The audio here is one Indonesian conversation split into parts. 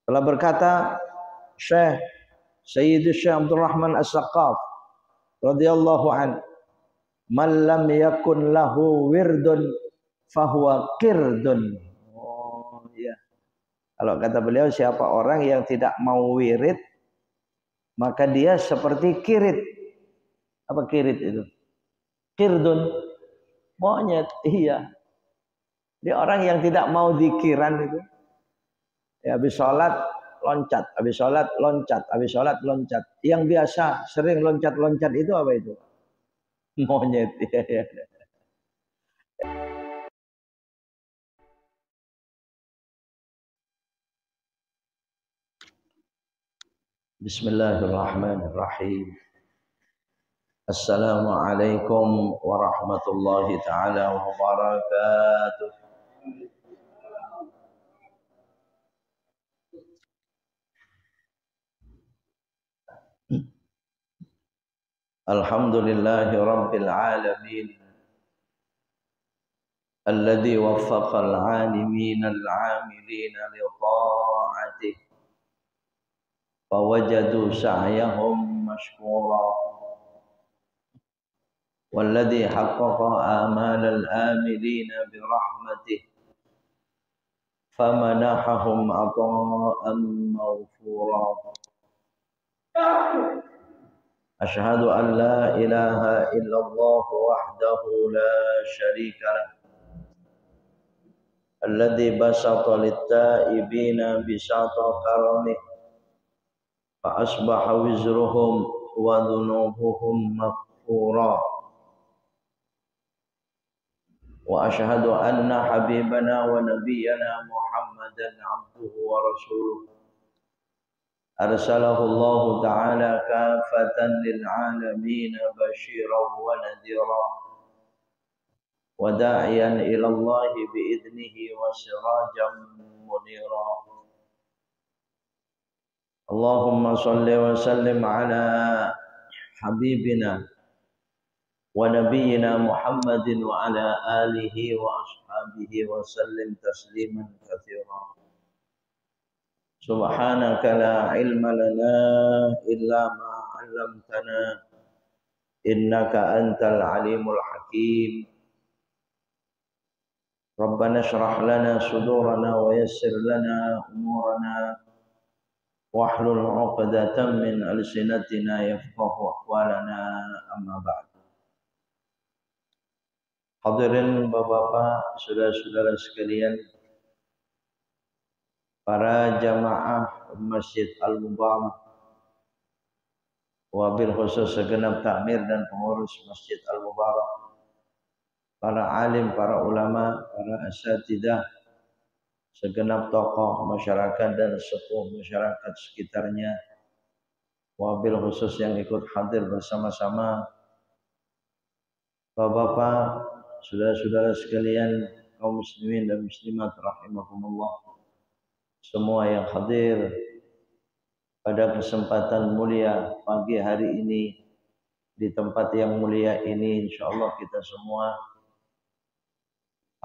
Telah berkata Syekh Abdul Rahman As-Saqqaf radhiyallahu an, "Man lam yakun lahu wirdun fahuwa qirdun." Oh iya. Kalau kata beliau, siapa orang yang tidak mau wirid, maka dia seperti kirit. Apa kirit itu? Qirdun, monyet. Iya. Dia orang yang tidak mau zikiran itu. Ya, habis sholat loncat, habis sholat loncat, habis sholat loncat. Yang biasa sering loncat-loncat itu apa itu? Monyet. Ya, ya. Bismillahirrahmanirrahim. Assalamualaikum warahmatullahi taala wabarakatuh. Alhamdulillahi rabbil alamin, alladzi waffaqal alimin al-amilin li ta'atih fawajadu sa'yahum mashkura, walladzi haqqaqa amalal amilin bi rahmatih famanahahum ata'an mawfura. Asyhadu an la ilaha illallah wahdahu la syarika lah, alladzi basata lit-ta'ibina bisata karamih fa asbaha wizruhum wa dhunubuhum maghfura. Wa asyhadu anna habibana wa nabiyyana Muhammadan abduhu wa rasuluh arsalahu Allah ta'ala kafatan lil alamin basyiran wa nadhira wa da'iyan ila Allah bi idnihi wa sirajan munira. Allahumma salli wa sallim ala habibina wa nabiyyina Muhammadin wa ala alihi wa ashabihi wa sallim tasliman katsiran. Subhanaka la ilma lana illa ma 'allamtana innaka antal alimul hakim. Rabbana shrah lana sudurana wa yassir lana umurana wahlul 'uqdatam min alsinatina yafqahu aqwalana, amma ba'd. Hadirin Bapak-bapak, saudara-saudara sekalian, para jamaah Masjid Al-Mubarak, wabil khusus segenap takmir dan pengurus Masjid Al-Mubarak, para alim, para ulama, para asatidzah, segenap tokoh masyarakat dan sepuh masyarakat sekitarnya, wabil khusus yang ikut hadir bersama-sama, Bapak-bapak, saudara-saudara sekalian, kaum muslimin dan muslimat rahimakumullah, semua yang hadir pada kesempatan mulia pagi hari ini di tempat yang mulia ini, insyaallah kita semua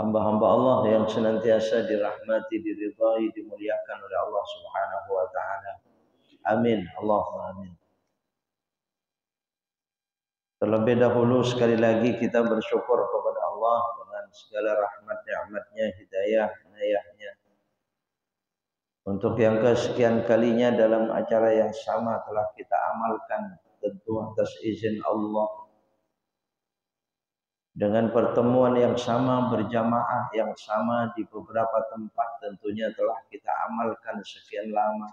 hamba-hamba Allah yang senantiasa dirahmati, diridhai, dimuliakan oleh Allah Subhanahu wa taala. Amin, Allahumma amin. Terlebih dahulu sekali lagi kita bersyukur kepada Allah dengan segala rahmat nikmatnya, hidayah, inayahnya, untuk yang kesekian kalinya dalam acara yang sama telah kita amalkan, tentu atas izin Allah, dengan pertemuan yang sama, berjamaah yang sama di beberapa tempat, tentunya telah kita amalkan sekian lama.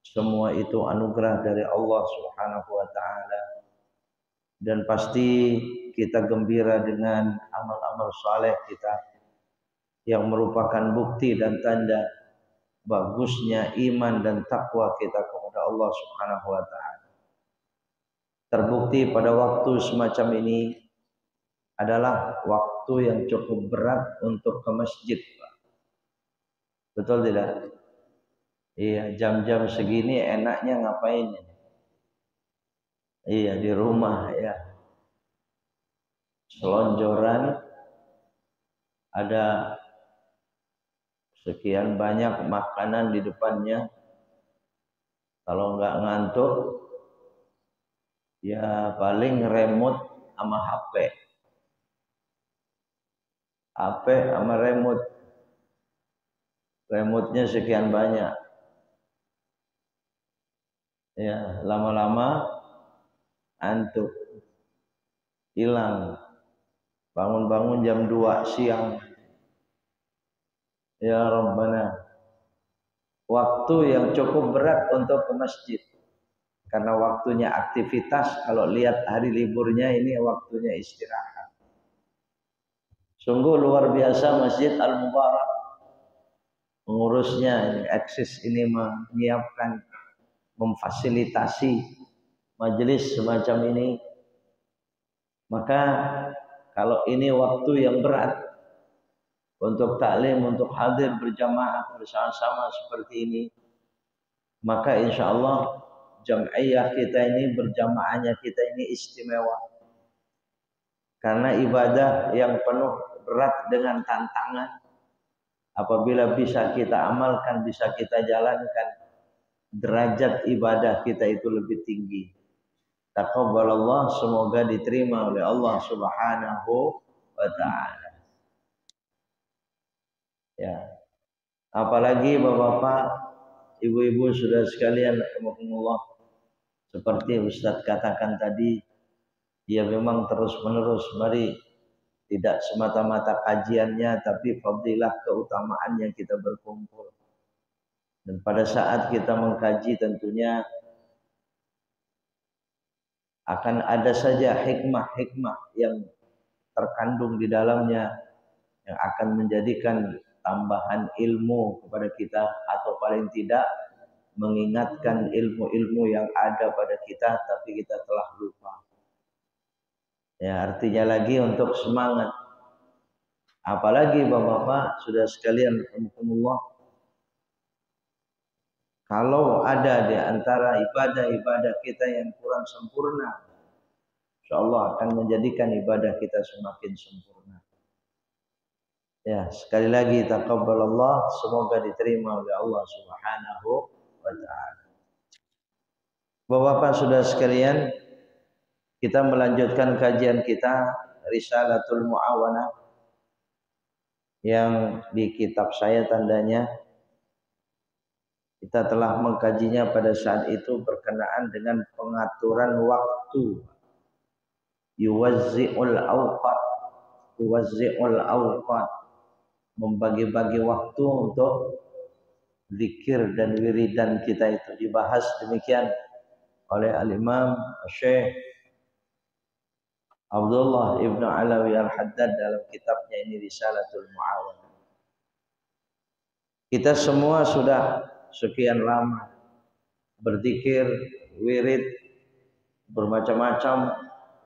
Semua itu anugerah dari Allah Subhanahu wa taala, dan pasti kita gembira dengan amal-amal saleh kita yang merupakan bukti dan tanda bagusnya iman dan takwa kita kepada Allah Subhanahu wa taala. Terbukti pada waktu semacam ini adalah waktu yang cukup berat untuk ke masjid, Pak. Betul tidak? Iya, jam-jam segini enaknya ngapain? Iya, di rumah ya. Selonjoran, ada sekian banyak makanan di depannya. Kalau nggak ngantuk, ya paling remote sama HP. HP sama remote. Remote-nya sekian banyak. Ya, lama-lama antuk. Hilang. Bangun-bangun jam 2 siang. Ya Rabbana. Waktu yang cukup berat untuk ke masjid. Karena waktunya aktivitas, kalau lihat hari liburnya ini waktunya istirahat. Sungguh luar biasa Masjid Al-Mubarak. Mengurusnya, ini, eksis ini menyiapkan, memfasilitasi majelis semacam ini. Maka kalau ini waktu yang berat untuk taklim, untuk hadir berjamaah bersama-sama seperti ini, maka insya Allah jam'iyah kita ini, berjamaahnya kita ini istimewa. Karena ibadah yang penuh berat dengan tantangan, apabila bisa kita amalkan, bisa kita jalankan, derajat ibadah kita itu lebih tinggi. Taqabbalallah, semoga diterima oleh Allah Subhanahu wa ta'ala. Ya. Apalagi Bapak-bapak, Ibu-ibu, saudara sekalian, rahimakumullah, seperti Ustaz katakan tadi, ya memang terus-menerus, mari tidak semata-mata kajiannya, tapi fadilah keutamaan yang kita berkumpul. Dan pada saat kita mengkaji tentunya akan ada saja hikmah-hikmah yang terkandung di dalamnya yang akan menjadikan tambahan ilmu kepada kita, atau paling tidak mengingatkan ilmu-ilmu yang ada pada kita tapi kita telah lupa. Ya, artinya lagi untuk semangat. Apalagi Bapak-bapak, sudah sekalian, rahimakumullah, kalau ada di antara ibadah-ibadah kita yang kurang sempurna, insyaallah akan menjadikan ibadah kita semakin sempurna. Ya, sekali lagi taqabbalallah, semoga diterima oleh Allah Subhanahu wa ta'ala. Bapak-bapak sudah sekalian, kita melanjutkan kajian kita Risalatul Mu'awanah yang di kitab saya tandanya. Kita telah mengkajinya pada saat itu berkenaan dengan pengaturan waktu. Yuwazzi'ul awqat, membagi-bagi waktu untuk zikir dan wiridan kita itu. Dibahas demikian oleh Al-Imam Syekh Abdullah Ibn Alawi Al-Haddad dalam kitabnya ini Risalatul Mu'awanah. Kita semua sudah sekian lama berzikir, wirid, bermacam-macam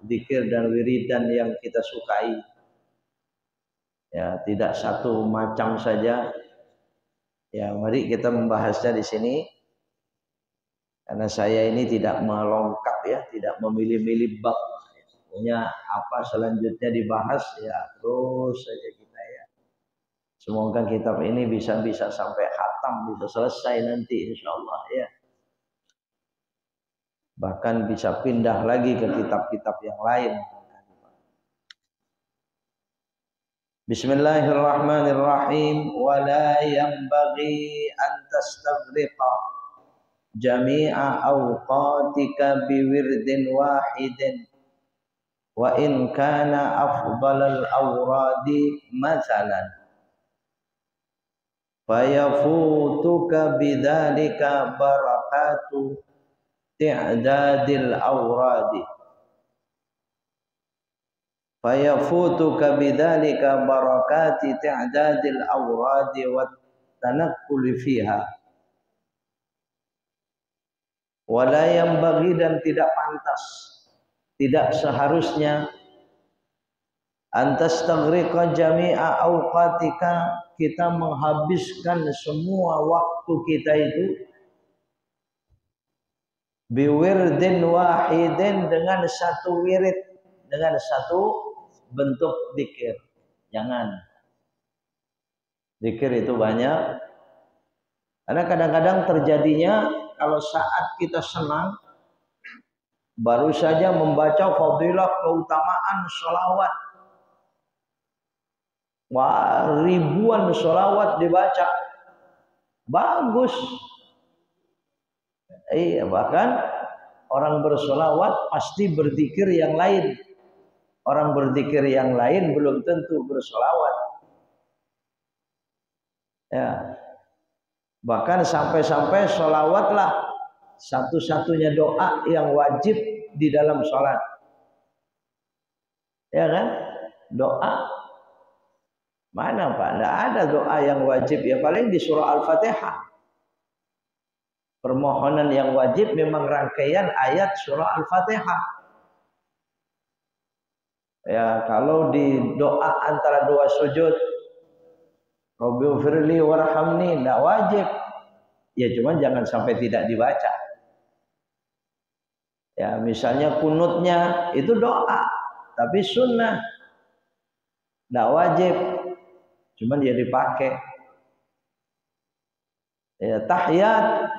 zikir dan wiridan yang kita sukai. Ya, tidak satu macam saja. Ya, mari kita membahasnya di sini. Karena saya ini tidak melengkap ya, tidak memilih-milih bab. Pokoknya apa selanjutnya dibahas ya terus saja kita ya. Semoga kitab ini bisa sampai khatam, bisa selesai nanti insyaallah ya. Bahkan bisa pindah lagi ke kitab-kitab yang lain. Bismillahirrahmanirrahim. Wala yanbaghi an tastaghriqa jami'a awqatika biwirdin wahidin wa in kana afdalal awradi mathalan fayafutuka bidzalika barakatu ti'dadil awradi fayafutuka bidzalika barakati ti'dadil awradi wat tanaqqul fiha. Wala yang bagi, dan tidak pantas, tidak seharusnya antas taghriqa jami'a awqatika, kita menghabiskan semua waktu kita itu biwirdin wahidin, dengan satu wirid, dengan satu bentuk zikir. Jangan. Zikir itu banyak. Karena kadang-kadang terjadinya kalau saat kita senang, baru saja membaca fadilah keutamaan sholawat. Wah, ribuan sholawat dibaca. Bagus. Iya, bahkan orang bersolawat pasti berzikir yang lain. Orang berzikir yang lain belum tentu bersolawat. Ya. Bahkan sampai-sampai sholawatlah satu-satunya doa yang wajib di dalam sholat. Ya kan? Doa. Mana Pak? Tidak ada doa yang wajib. Ya paling di surah Al-Fatihah. Permohonan yang wajib memang rangkaian ayat surah Al-Fatihah. Ya, kalau di doa antara dua sujud, Rabbighfirli warhamni, tidak wajib. Ya cuman jangan sampai tidak dibaca. Ya misalnya kunutnya itu doa, tapi sunnah, tidak wajib. Cuman dia dipakai. Ya tahiyat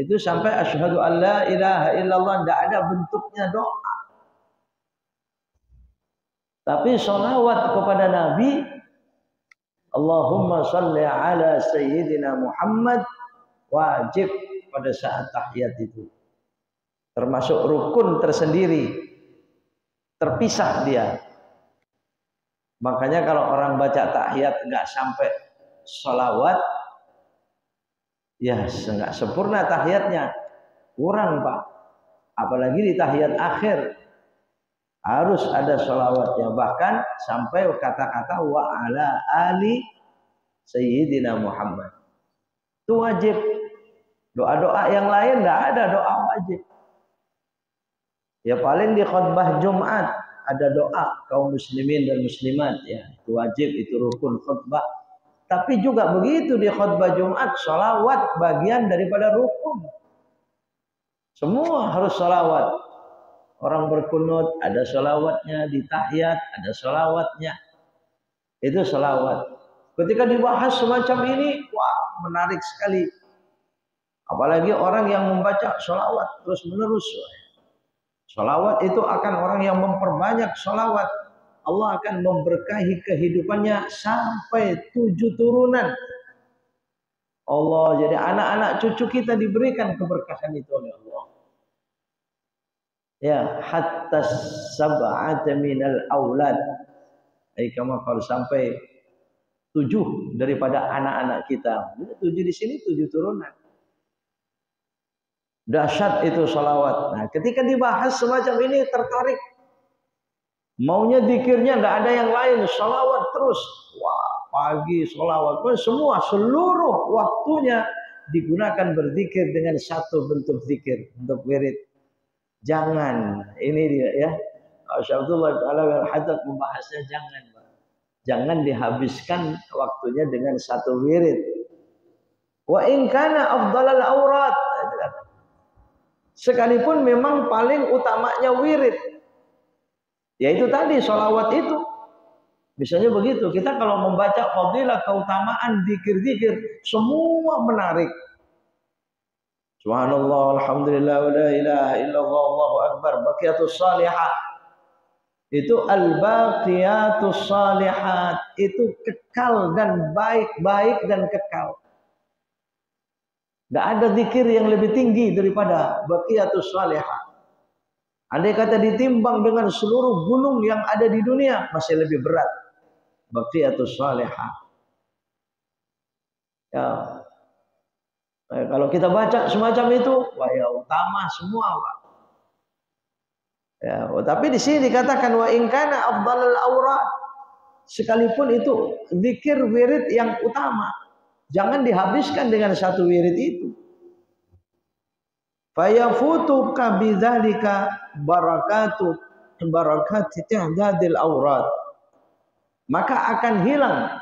itu sampai asyhadu an la ilaha illallah, tidak ada bentuknya doa. Tapi sholawat kepada Nabi, Allahumma salli ala Sayyidina Muhammad, wajib pada saat tahiyat itu. Termasuk rukun tersendiri, terpisah dia. Makanya kalau orang baca tahiyat nggak sampai sholawat, ya nggak sempurna tahiyatnya, kurang Pak. Apalagi di tahiyat akhir harus ada sholawatnya, bahkan sampai kata-kata wa ala ali Sayyidina Muhammad. Itu wajib. Doa-doa yang lain tidak ada doa wajib. Ya paling di khutbah Jumat ada doa kaum muslimin dan muslimat, ya itu wajib, itu rukun khutbah. Tapi juga begitu di khutbah Jumat, sholawat bagian daripada rukun. Semua harus sholawat. Orang berkunut ada sholawatnya, di tahiyat ada sholawatnya. Itu sholawat. Ketika dibahas semacam ini, wah menarik sekali. Apalagi orang yang membaca sholawat terus menerus. Sholawat itu akan orang yang memperbanyak sholawat. Allah akan memberkahi kehidupannya sampai 7 turunan. Allah, jadi anak-anak cucu kita diberikan keberkahan itu oleh Allah. Ya, hatta sab'ata minal aulad. Kama kalau sampai 7 daripada anak-anak kita. 7 di sini 7 turunan. Dahsyat itu sholawat. Nah, ketika dibahas semacam ini tertarik. Maunya zikirnya tidak ada yang lain, sholawat terus. Wah, pagi sholawat. Semua seluruh waktunya digunakan berzikir dengan satu bentuk zikir, bentuk wirid. Jangan, ini dia ya. Syaikhullah Ta'ala al-Haddad membahasnya jangan. Jangan dihabiskan waktunya dengan satu wirid. Wa in kana afdalal aurat. Sekalipun memang paling utamanya wirid. Yaitu tadi sholawat itu. Misalnya begitu. Kita kalau membaca fadilah keutamaan zikir-zikir, semua menarik. Subhanallah, alhamdulillah, wa la ilaha illallah, Allahu akbar, baqiyatus salihah. Itu al-baqiyatus salihat. Itu kekal dan baik-baik dan kekal. Tidak ada zikir yang lebih tinggi daripada baqiyatus salihah. Andai kata ditimbang dengan seluruh gunung yang ada di dunia, masih lebih berat. Baqiyatus salihah. Ya. Kalau kita baca semacam itu, wah ya utama semua, Pak. Ya, tapi di sini dikatakan wa in kana afdalul aurat. Sekalipun itu zikir wirid yang utama, jangan dihabiskan dengan satu wirid itu. Fayafutuka bidzalika barakati ta'dadil aurat. Maka akan hilang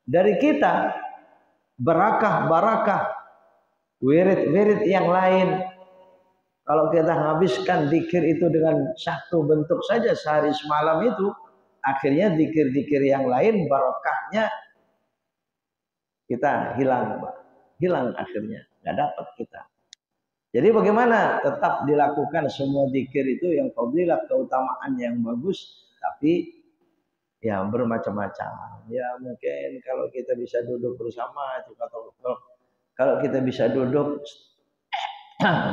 dari kita barakah wirid-wirid yang lain. Kalau kita habiskan zikir itu dengan satu bentuk saja sehari semalam itu, akhirnya zikir-zikir yang lain barakahnya kita hilang, Pak. Hilang akhirnya, nggak dapat kita. Jadi bagaimana tetap dilakukan semua zikir itu yang fadilah, keutamaan yang bagus, tapi ya bermacam-macam. Ya mungkin kalau kita bisa duduk bersama itu kalau kita bisa duduk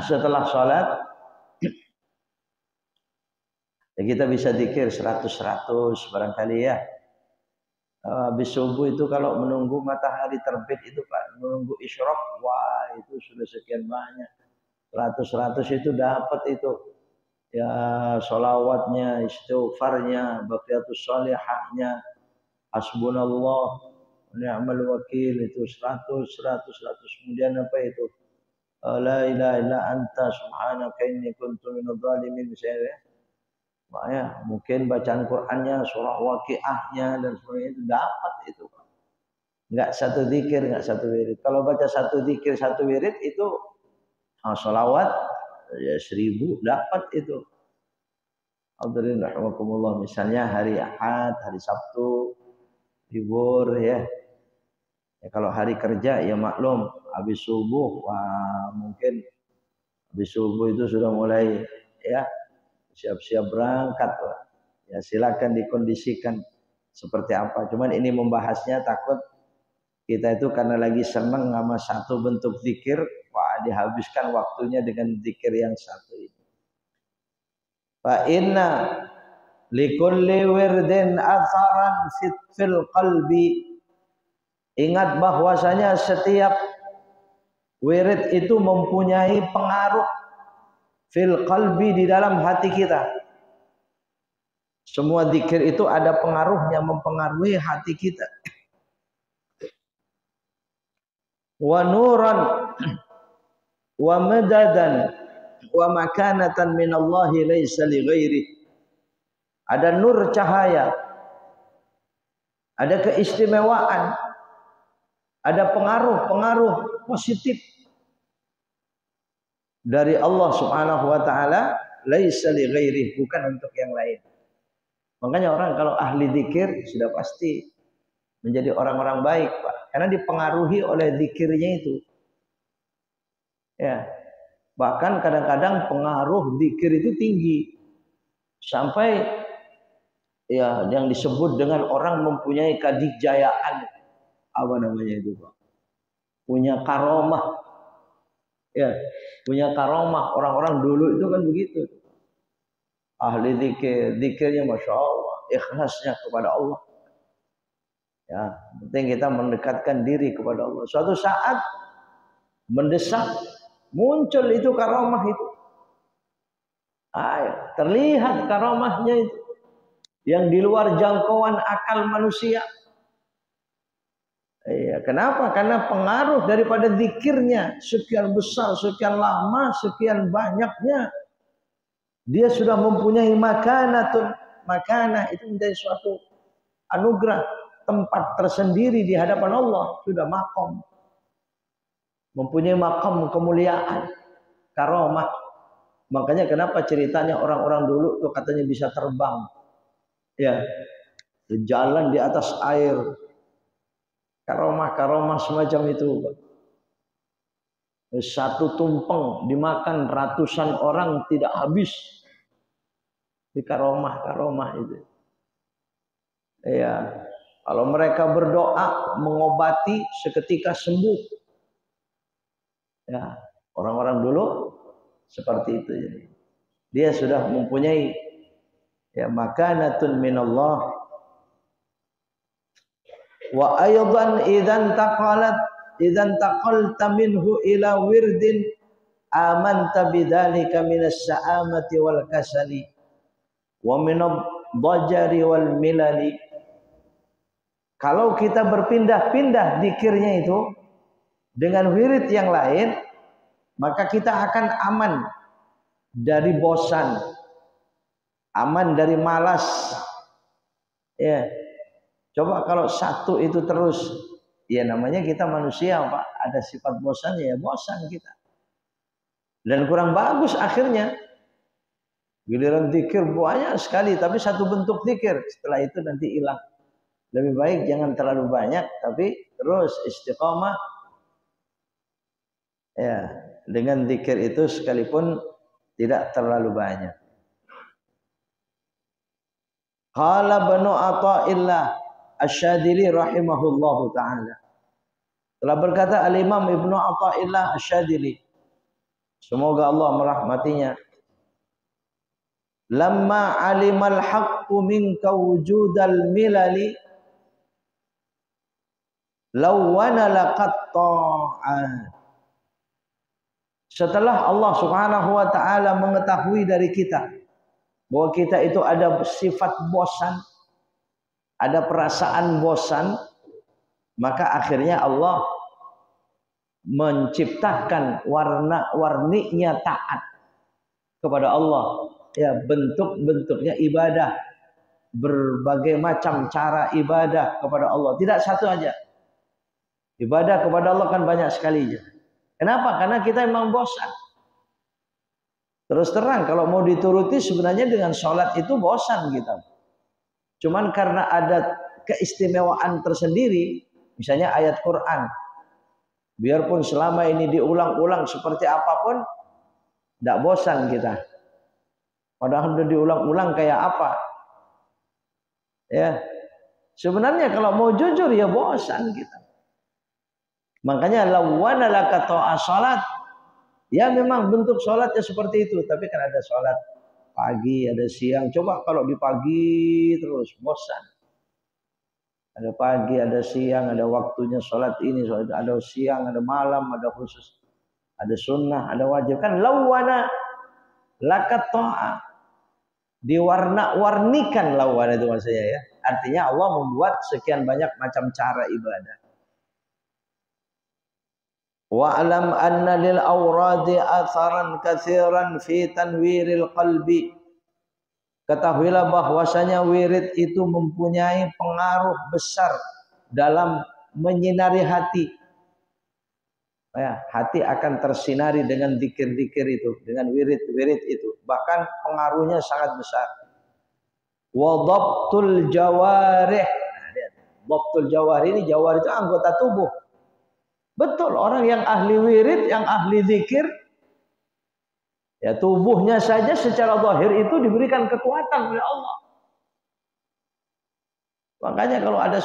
setelah sholat ya kita bisa zikir 100 barangkali ya. Habis subuh itu kalau menunggu matahari terbit itu Pak, menunggu isyraq, wah itu sudah sekian banyak. 100 itu dapat itu. Ya sholawatnya, istighfarnya, baqiyatus sholihahnya, hasbunallah ni'mal wakil itu 100. Kemudian apa itu? La ilaha illa anta subhanaka inni kuntu minadh dhalimin misalnya. Ya, mungkin bacaan Qur'annya, surah Waqiahnya dan sebagainya itu dapat itu. Enggak satu zikir, enggak satu wirid. Kalau baca satu zikir, satu wirid itu sholawat ya 1000 dapat itu. Hadirin rahimakumullah, misalnya hari Ahad, hari Sabtu, libur ya. Ya kalau hari kerja ya maklum habis subuh, wah mungkin habis subuh itu sudah mulai ya siap-siap berangkat lah. Ya silakan dikondisikan seperti apa. Cuman ini membahasnya takut kita itu karena lagi senang sama satu bentuk zikir, wah dihabiskan waktunya dengan zikir yang satu ini. Fa inna likulli wirdin atharan fil qalbi. Ingat bahwasanya setiap wirid itu mempunyai pengaruh fil qalbi di dalam hati kita. Semua zikir itu ada pengaruhnya, mempengaruhi hati kita. Wa nuran wa madadan wa makanatan minallahi laisa li ghairi. Ada nur cahaya, ada keistimewaan, ada pengaruh positif dari Allah Subhanahu wa taala, laisa li ghairi, bukan untuk yang lain. Makanya orang kalau ahli zikir sudah pasti menjadi orang-orang baik, Pak, karena dipengaruhi oleh zikirnya itu. Ya. Bahkan kadang-kadang pengaruh zikir itu tinggi sampai ya yang disebut dengan orang mempunyai kadijayaan, apa namanya itu, Pak? Punya karomah. Ya, punya karomah. Orang-orang dulu itu kan begitu. Ahli zikir, zikirnya Masya Allah, ikhlasnya kepada Allah. Ya, penting kita mendekatkan diri kepada Allah. Suatu saat mendesak, muncul itu karomah itu. Terlihat karomahnya itu. Yang di luar jangkauan akal manusia. Iya, kenapa? Karena pengaruh daripada zikirnya sekian besar, sekian lama, sekian banyaknya. Dia sudah mempunyai makanatun. Makanah itu menjadi suatu anugerah, tempat tersendiri di hadapan Allah, sudah makom. Mempunyai makam kemuliaan, karomah. Makanya kenapa ceritanya orang-orang dulu tuh katanya bisa terbang. Ya, jalan di atas air. Karomah-karomah semacam itu. Satu tumpeng dimakan ratusan orang tidak habis. Di karomah-karomah itu. Ya, kalau mereka berdoa mengobati seketika sembuh. Ya, orang-orang dulu seperti itu. Dia sudah mempunyai ya makanatun minallah. Wa aydan idzan taqalta minhu ila wirdin amanta bidzalika minas sa'amati wal kasali wa minad dhajari wal milali. Kalau kita berpindah-pindah zikirnya itu dengan wirid yang lain, maka kita akan aman dari bosan, aman dari malas. Ya. Coba kalau satu itu terus, ya namanya kita manusia, Pak, ada sifat bosan, ya bosan kita. Dan kurang bagus akhirnya. Giliran zikir banyak sekali, tapi satu bentuk zikir, setelah itu nanti hilang. Lebih baik jangan terlalu banyak, tapi terus istiqamah ya dengan zikir itu sekalipun tidak terlalu banyak. Qala Banu Athaillah Asy-Syadzili rahimahullahu taala. Telah berkata Al-Imam Ibnu Athaillah Asy-Syadzili, semoga Allah merahmatinya, lamma alimal haqqu minka wujudal milali lawana laqatta'an. Setelah Allah Subhanahu wa taala mengetahui dari kita bahwa kita itu ada sifat bosan, ada perasaan bosan, maka akhirnya Allah menciptakan warna-warninya taat kepada Allah. Ya, bentuk-bentuknya ibadah, berbagai macam cara ibadah kepada Allah. Tidak satu aja. Ibadah kepada Allah kan banyak sekali. Kenapa? Karena kita memang bosan. Terus terang kalau mau dituruti sebenarnya dengan sholat itu bosan kita. Cuman karena ada keistimewaan tersendiri, misalnya ayat Quran. Biarpun selama ini diulang-ulang seperti apapun, tidak bosan kita. Padahal sudah diulang-ulang kayak apa? Ya, sebenarnya kalau mau jujur ya bosan kita. Makanya lawana laka ta'a salat. Ya memang bentuk salatnya seperti itu, tapi kan ada salat pagi, ada siang. Coba kalau di pagi terus bosan. Ada pagi, ada siang, ada waktunya salat ini, ada siang, ada malam, ada khusus, ada sunnah, ada wajib. Kan lawana laka ta'a. Diwarna-warnikan lawana itu maksudnya ya. Artinya Allah membuat sekian banyak macam cara ibadah. Wa'lam anna lil awradi atharan katsiran fi tanwiril qalbi. Ketahuilah bahwasanya wirid itu mempunyai pengaruh besar dalam menyinari hati. Ya, hati akan tersinari dengan zikir-zikir itu, dengan wirid-wirid itu. Bahkan pengaruhnya sangat besar. Wa dhabtul jawarih. Nah, lihat. Dhabtul jawarih ini, jawarih itu anggota tubuh. Betul, orang yang ahli wirid, yang ahli zikir, ya tubuhnya saja secara zahir itu diberikan kekuatan oleh Allah. Makanya kalau ada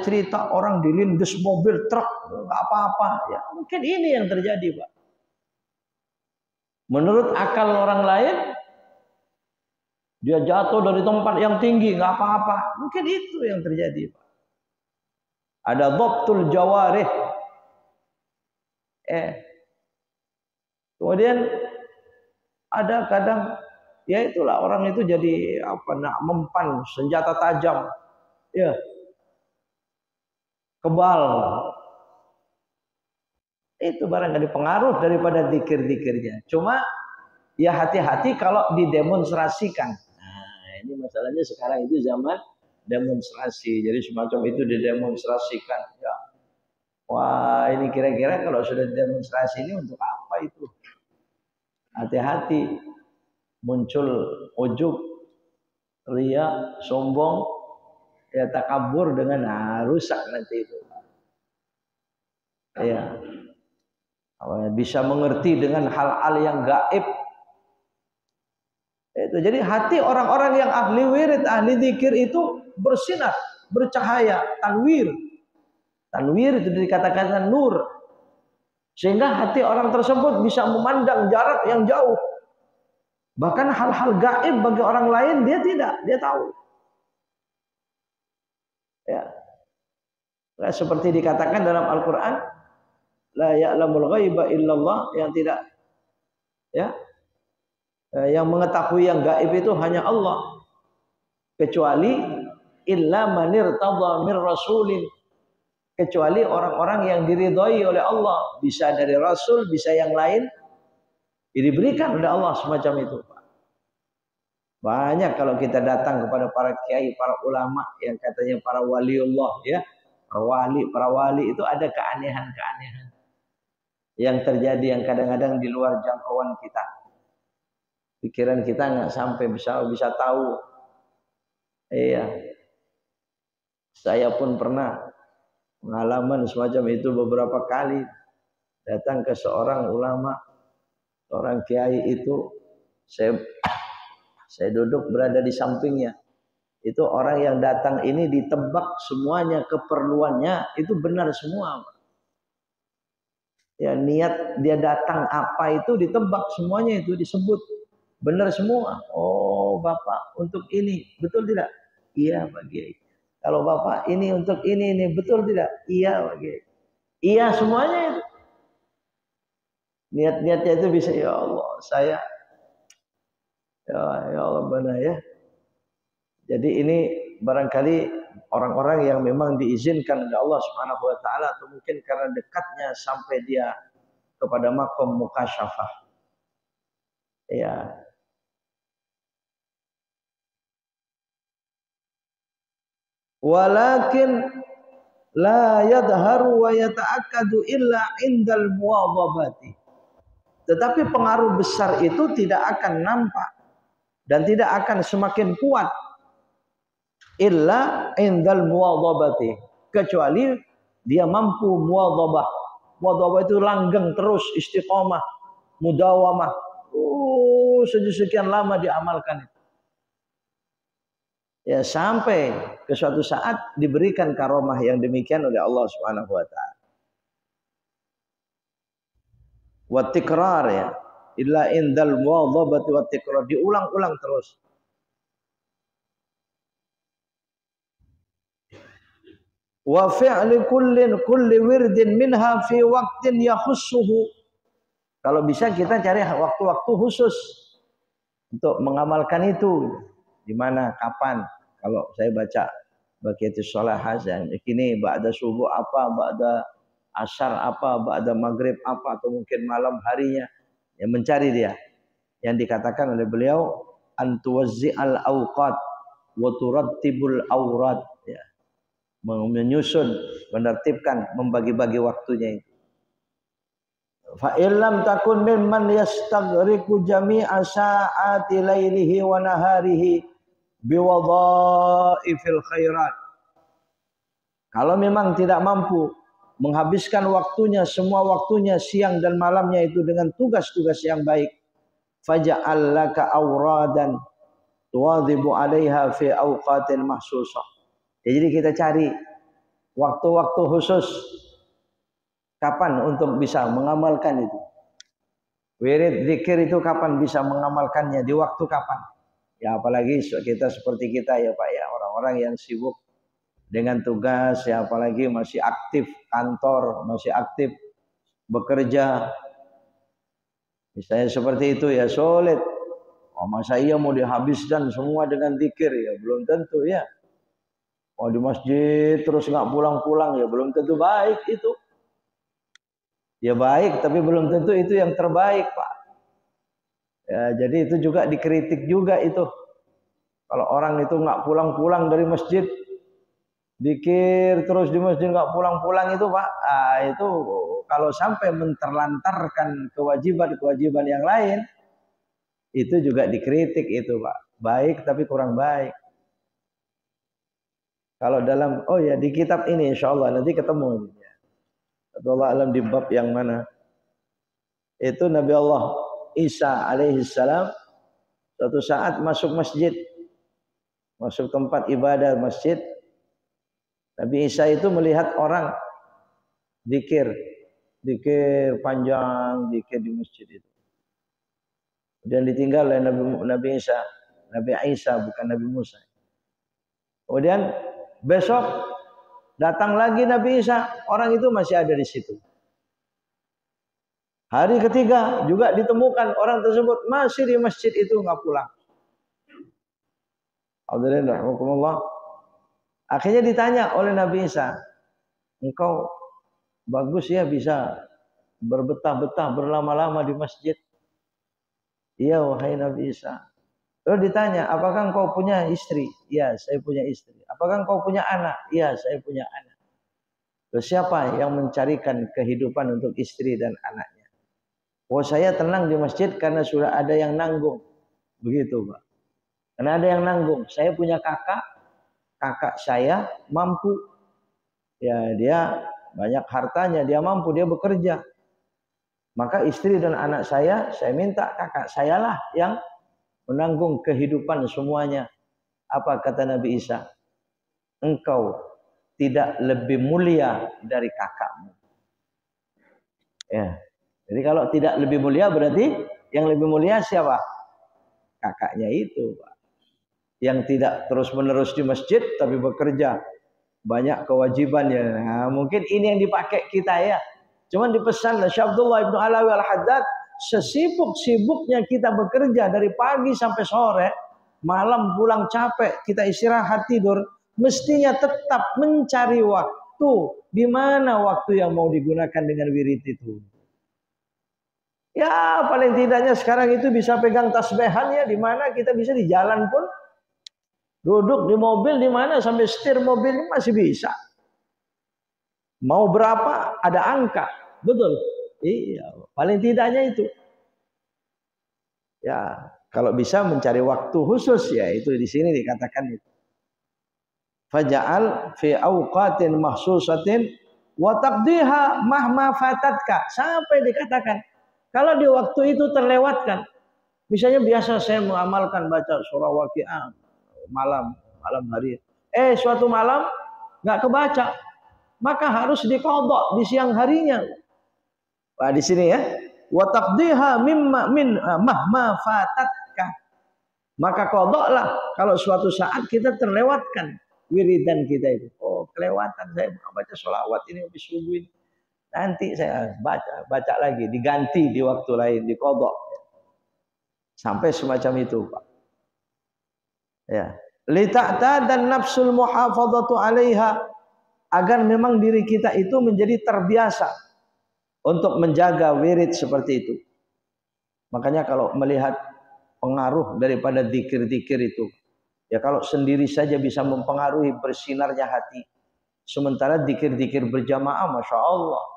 cerita orang dilindas mobil truk, nggak apa-apa, ya mungkin ini yang terjadi, Pak. Menurut akal orang lain, dia jatuh dari tempat yang tinggi, nggak apa-apa, mungkin itu yang terjadi, Pak. Ada dhabtul jawarih. Kemudian ada kadang ya itulah orang itu jadi mempan senjata tajam, ya kebal. Itu barangkali pengaruh daripada zikir-zikirnya. Cuma ya hati-hati kalau didemonstrasikan. Nah, ini masalahnya sekarang itu zaman demonstrasi. Jadi semacam itu didemonstrasikan. Ya. Wah, ini kira-kira kalau sudah demonstrasi ini untuk apa itu? Hati-hati, muncul ujub, riya, sombong, ya takabur dengan rusak nanti itu. Ya, bisa mengerti dengan hal-hal yang gaib. Itu jadi hati orang-orang yang ahli wirid, ahli zikir itu bersinar, bercahaya, tanwir. Tanwir itu dikatakan nur. Sehingga hati orang tersebut bisa memandang jarak yang jauh. Bahkan hal-hal gaib bagi orang lain dia tidak, dia tahu. Ya. Nah, seperti dikatakan dalam Al-Qur'an, la ya'lamul ghaiba illallah, yang tidak ya. Yang mengetahui yang gaib itu hanya Allah. Kecuali illa manir tadha mir rasulin. Kecuali orang-orang yang diridhoi oleh Allah, bisa dari Rasul, bisa yang lain, diberikan oleh Allah semacam itu. Banyak kalau kita datang kepada para kiai, para ulama yang katanya para waliullah, ya, para wali itu ada keanehan-keanehan yang terjadi yang kadang-kadang di luar jangkauan kita. Pikiran kita nggak sampai bisa tahu. Iya, saya pun pernah. pengalaman semacam itu beberapa kali datang ke seorang ulama, seorang kiai itu, saya duduk berada di sampingnya. Itu orang yang datang ini ditebak semuanya keperluannya itu benar semua. Ya, niat dia datang apa itu ditebak semuanya, itu disebut benar semua. Oh Bapak untuk ini betul tidak? Iya Pak Kiai. Kalau Bapak ini untuk ini betul tidak? Iya Pak Kiai. Iya semuanya itu. Niat-niatnya itu bisa, ya Allah saya, ya Allah benar ya. Jadi ini barangkali orang-orang yang memang diizinkan oleh Allah Subhanahu wa taala, atau mungkin karena dekatnya sampai dia kepada makom mukasyafah. Ya. Walakin la yadharu wa yata'akkadu illa indal muwadhabati. Tetapi pengaruh besar itu tidak akan nampak dan tidak akan semakin kuat illa indal muwadhabati, kecuali dia mampu muwadhabah. Muwadhabah itu langgeng terus, istiqomah, mudawamah. Sekian lama diamalkan itu. Ya, sampai ke suatu saat diberikan karomah yang demikian oleh Allah Subhanahu wa taala. Wa tikrar, ya. Illa indal muwadhabati wa tikrar, diulang-ulang terus. Wa fi'li kulli wirdin minha fi waqtin yakhussuhu. Kalau bisa kita cari waktu-waktu khusus untuk mengamalkan itu. Di mana, kapan? Kalau saya baca Baqiyatus Sholahah ini ba'da subuh apa, ba'da asar apa, ba'da maghrib apa, atau mungkin malam harinya. Ya, mencari dia. Yang dikatakan oleh beliau antuwazzi'al awqat wa turattibul awrad, ya. Menyusun, menertibkan, membagi-bagi waktunya itu. Fa illam takun mimman yastaghriqu jami'a sa'ati lailihi wa naharihi biwadha'ifil khairat. Kalau memang tidak mampu menghabiskan waktunya, semua waktunya siang dan malamnya itu dengan tugas-tugas yang baik, faj'al laka awradan tuwadhibu 'alaiha fi awqatin mahsusah. Ya, jadi kita cari waktu-waktu khusus kapan untuk bisa mengamalkan itu. Wirid zikir itu kapan bisa mengamalkannya, di waktu kapan. Ya, apalagi kita seperti kita ya Pak ya, orang-orang yang sibuk dengan tugas, ya apalagi masih aktif kantor, masih aktif bekerja. Misalnya seperti itu ya sulit. Oh, masa iya mau dihabiskan semua dengan zikir? Ya belum tentu ya. Oh, di masjid terus nggak pulang-pulang, ya belum tentu baik itu. Ya baik, tapi belum tentu itu yang terbaik Pak. Ya, jadi itu juga dikritik juga itu. Kalau orang itu nggak pulang-pulang dari masjid, zikir terus di masjid nggak pulang-pulang itu Pak, itu kalau sampai menterlantarkan kewajiban-kewajiban yang lain, itu juga dikritik itu Pak. Baik tapi kurang baik. Kalau dalam, oh ya di kitab ini insya Allah nanti ketemu. Allah alam di bab yang mana. Itu Nabi Allah Isa alaihissalam suatu saat masuk masjid, masuk tempat ibadah masjid. Nabi Isa itu melihat orang zikir panjang, zikir di masjid itu. Dan ditinggal oleh Nabi Isa bukan Nabi Musa. Kemudian besok datang lagi Nabi Isa, orang itu masih ada di situ. Hari ketiga juga ditemukan orang tersebut masih di masjid itu, nggak pulang. Alhamdulillah. Akhirnya ditanya oleh Nabi Isa, engkau bagus ya bisa berbetah-betah berlama-lama di masjid. Iya wahai Nabi Isa. Lalu ditanya, apakah engkau punya istri? Iya, saya punya istri. Apakah engkau punya anak? Iya, saya punya anak. Terus siapa yang mencarikan kehidupan untuk istri dan anaknya? Oh, saya tenang di masjid karena sudah ada yang nanggung. Begitu Pak. Karena ada yang nanggung. Saya punya kakak saya mampu. Ya, dia banyak hartanya, dia mampu, dia bekerja. Maka istri dan anak saya minta kakak sayalah yang menanggung kehidupan semuanya. Apa kata Nabi Isa? Engkau tidak lebih mulia dari kakakmu. Ya. Jadi kalau tidak lebih mulia berarti yang lebih mulia siapa? Kakaknya itu, Pak. Yang tidak terus-menerus di masjid tapi bekerja, banyak kewajibannya. Nah, mungkin ini yang dipakai kita ya. Cuman dipesan oleh Syekh Abdullah Ibnu Alawi Al-Haddad, sesibuk-sibuknya kita bekerja dari pagi sampai sore, malam pulang capek, kita istirahat tidur, mestinya tetap mencari waktu di mana waktu yang mau digunakan dengan wirid itu. Ya paling tidaknya sekarang itu bisa pegang tasbehan ya, di mana kita bisa di jalan pun, duduk di mobil di mana sampai setir mobil masih bisa. Mau berapa ada angka, betul? Iya, paling tidaknya itu. Ya, kalau bisa mencari waktu khusus ya itu di sini dikatakan itu. Faja'al fi awqatin mahsusatin wa taqdiha mahma fatatka, sampai dikatakan kalau di waktu itu terlewatkan. Misalnya biasa saya mengamalkan baca surah Waqiah malam hari. Suatu malam nggak kebaca, maka harus diqadha di siang harinya. Nah, di sini ya. Wa taqdiha mahma fatatka. Maka qadhalah kalau suatu saat kita terlewatkan wiridan kita itu. Oh, kelewatan saya baca sholawat ini habis subuh ini. Nanti saya baca lagi, diganti di waktu lain, diqadha. Sampai semacam itu, Pak. Ya. Lita'ta dan nafsul muhafadzatu 'alaiha, agar memang diri kita itu menjadi terbiasa untuk menjaga wirid seperti itu. Makanya kalau melihat pengaruh daripada zikir-zikir itu, ya kalau sendiri saja bisa mempengaruhi bersinarnya hati. Sementara zikir-zikir berjamaah, Masya Allah.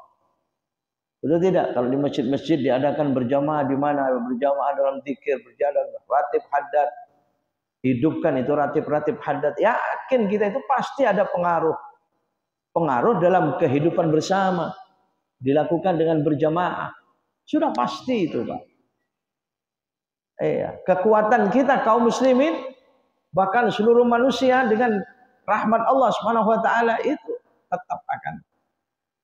Betul tidak? Kalau di masjid-masjid diadakan berjamaah, di mana berjamaah dalam zikir, berjalan ratib haddad, hidupkan itu ratib-ratib haddad, yakin kita itu pasti ada pengaruh dalam kehidupan bersama, dilakukan dengan berjamaah, sudah pasti itu, Pak. Kekuatan kita kaum muslimin, bahkan seluruh manusia dengan rahmat Allah Subhanahu wa taala itu tetap akan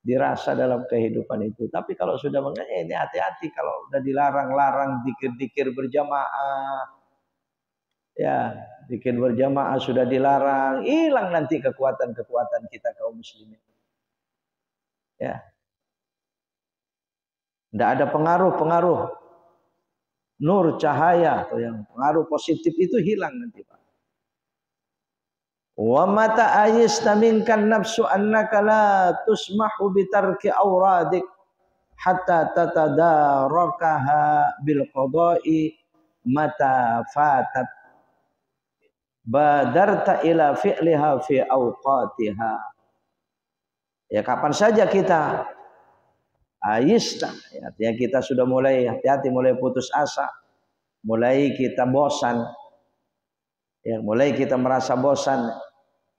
dirasa dalam kehidupan itu. Tapi kalau sudah ini hati-hati, kalau sudah dilarang-larang zikir-zikir berjamaah, ya zikir berjamaah sudah dilarang, hilang nanti kekuatan-kekuatan kita kaum muslimin. Ya, tidak ada pengaruh nur cahaya atau yang pengaruh positif itu hilang nanti, Pak. Wa mata ayista minkan nafsu annaka la tusmahu bitarki awradik hatta tatadarakaha bil qada'i mata fatat badarta ila fi'liha fi awqatiha. Ya kapan saja kita ayista, ya, artinya kita sudah mulai hati-hati, mulai putus asa, mulai kita bosan, ya, mulai kita merasa bosan.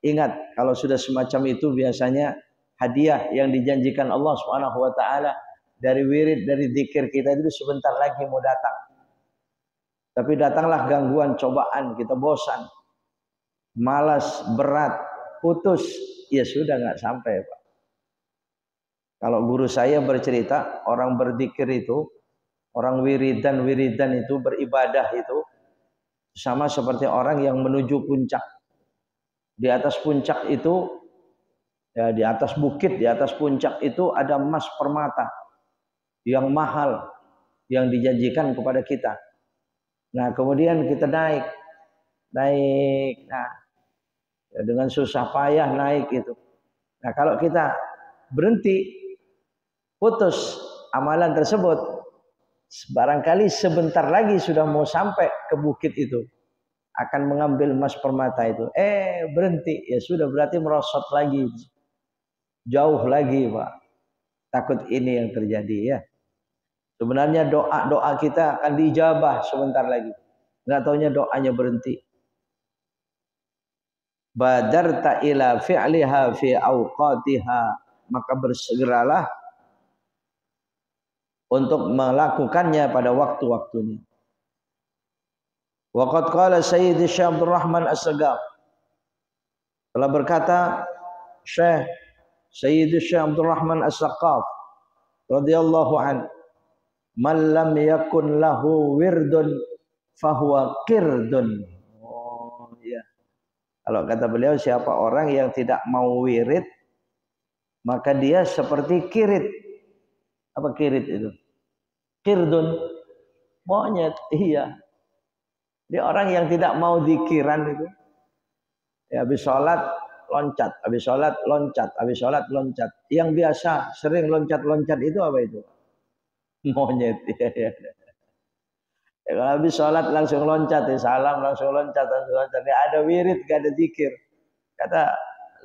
Ingat, kalau sudah semacam itu biasanya hadiah yang dijanjikan Allah Subhanahu wa taala dari wirid, dari zikir kita itu sebentar lagi mau datang. Tapi datanglah gangguan, cobaan, kita bosan, malas, berat, putus, ya sudah nggak sampai, Pak. Kalau guru saya bercerita, orang berzikir itu, orang wiridan itu, beribadah itu sama seperti orang yang menuju puncak. Di atas puncak itu, ya di atas bukit, di atas puncak itu ada emas permata yang mahal yang dijanjikan kepada kita. Nah, kemudian kita naik, nah ya, dengan susah payah naik itu. Nah, kalau kita berhenti, putus amalan tersebut, barangkali sebentar lagi sudah mau sampai ke bukit itu, akan mengambil emas permata itu, berhenti, ya sudah berarti merosot lagi, jauh lagi, Pak. Takut ini yang terjadi, ya. Sebenarnya doa kita akan diijabah sebentar lagi, nggak taunya doanya berhenti. badarta ila fi'liha fi awqatiha, maka bersegeralah untuk melakukannya pada waktu-waktunya. Waqad qala Sayyid Syekh Abdul Rahman As-Sagaf, telah berkata Syekh Sayyid Syekh Abdul Rahman As-Sagaf radhiyallahu an, man lam yakun lahu wirdun fahuwa qirdun. Oh ya. Kalau kata beliau, siapa orang yang tidak mau wirid, maka dia seperti kirit. Apa kirit itu? Qirdun, monyet. Iya. Dia orang yang tidak mau zikiran itu. Ya, habis sholat loncat, habis sholat loncat, habis sholat loncat. Yang biasa sering loncat-loncat itu apa itu? Monyet. Ya, ya. Ya, kalau habis sholat langsung loncat, ya, salam langsung loncat, langsung loncat. Nggak ada wirid, nggak ada zikir. Kata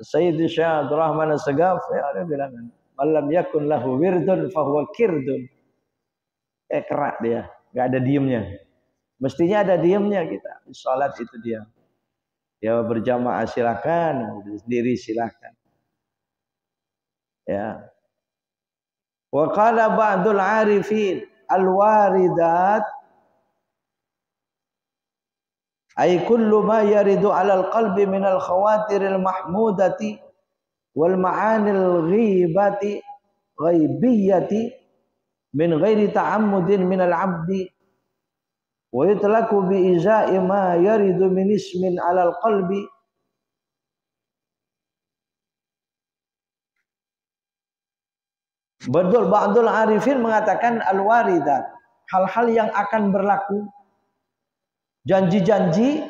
Sayyid Syekh Abdul Rahman As-Sagaf, ya dia bilang, malam yakun lahu wirdun fahuwa kirdun. Kerak dia, nggak ada diemnya. Mestinya ada diemnya kita. Sholat itu dia. Ya berjamaah silakan, sendiri silakan. Ya. Wa qala ba'dul 'arifin al-waridat ay kullu ma yaridu 'ala al-qalbi min al-khawatiril mahmudati wal ma'anil ghibati ghaibiyati min ghairi ta'ammudin min al-'abdi wa yutlaku bi iza'i ma yaridu min ismin 'alal qalbi Betul, ba'dul arifin mengatakan al-waridat, hal-hal yang akan berlaku, janji-janji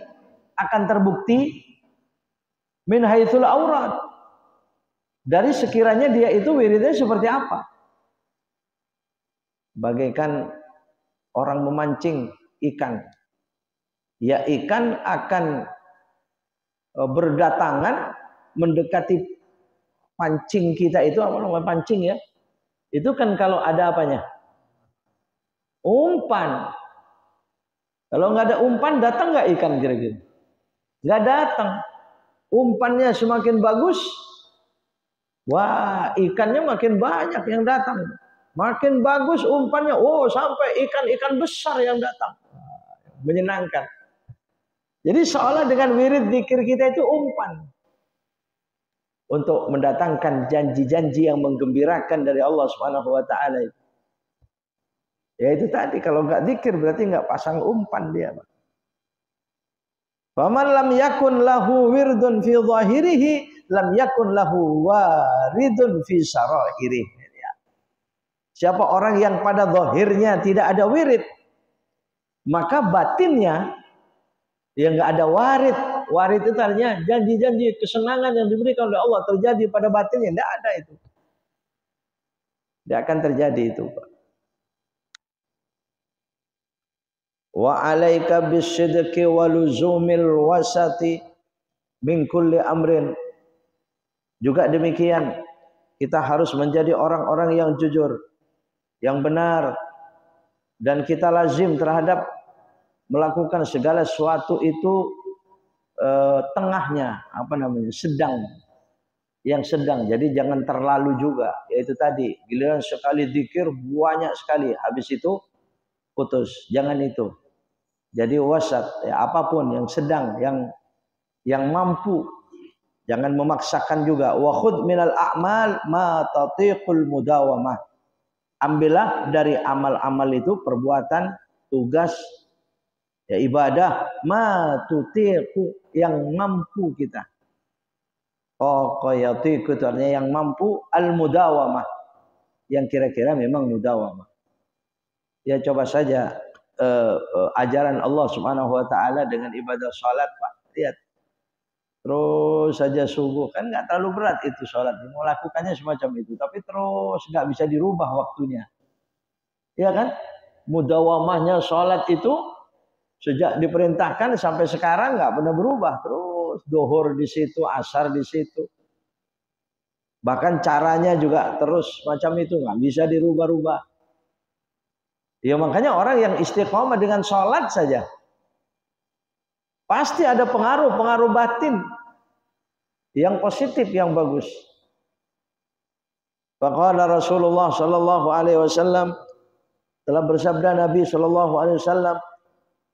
akan terbukti min haitsul aurad, dari sekiranya dia itu wiridnya seperti apa. Bagaikan orang memancing ikan, ya ikan akan berdatangan mendekati pancing kita itu, apa namanya pancing ya, itu kan kalau ada apanya, umpan. Kalau nggak ada umpan, datang nggak ikan kira-kira? Nggak datang. Umpannya semakin bagus, wah ikannya makin banyak yang datang. Makin bagus umpannya, oh sampai ikan-ikan besar yang datang. Menyenangkan. Jadi seolah dengan wirid zikir kita itu umpan untuk mendatangkan janji-janji yang menggembirakan dari Allah Subhanahu wa taala. Ya itu tadi, kalau enggak zikir berarti enggak pasang umpan dia. Faman lam yakun lahu wirdun fi zahirihi lam yakun lahu waridun fi sarahirihi. Siapa orang yang pada zahirnya tidak ada wirid, maka batinnya ya enggak ada warid. Warid itu artinya janji-janji kesenangan yang diberikan oleh Allah terjadi pada batinnya, enggak ada itu. Tidak akan terjadi itu, Pak. Wa alaika bisidqi wa luzumil wasati min kulli amrin. Juga demikian, kita harus menjadi orang-orang yang jujur, yang benar, dan kita lazim terhadap melakukan segala sesuatu itu tengahnya, apa namanya, sedang, yang sedang. Jadi jangan terlalu juga, yaitu tadi giliran sekali zikir banyak sekali, habis itu putus, jangan itu. Jadi wasat, ya, apapun yang sedang, yang mampu, jangan memaksakan juga. Wa khudh minal a'mal ma tatiqul mudawamah. Ambillah dari amal-amal itu, perbuatan, tugas, ya ibadah, ma tutiqu, yang mampu kita. Yatiqu itu artinya yang mampu, al mudawamah, yang kira-kira memang mudawamah. Ya coba saja ajaran Allah Subhanahu wa taala dengan ibadah salat, Pak. Lihat. Terus saja subuh, kan enggak terlalu berat itu salat. Mau lakukannya semacam itu, tapi terus enggak bisa dirubah waktunya. Iya kan? Mudawamahnya salat itu sejak diperintahkan sampai sekarang enggak pernah berubah. Terus zuhur di situ, asar di situ. Bahkan caranya juga terus macam itu, enggak bisa dirubah-rubah. Ya makanya orang yang istiqomah dengan sholat saja pasti ada pengaruh batin. yang positif, yang bagus. Faqala Rasulullah sallallahu alaihi wasallam, telah bersabda Nabi sallallahu alaihi wasallam,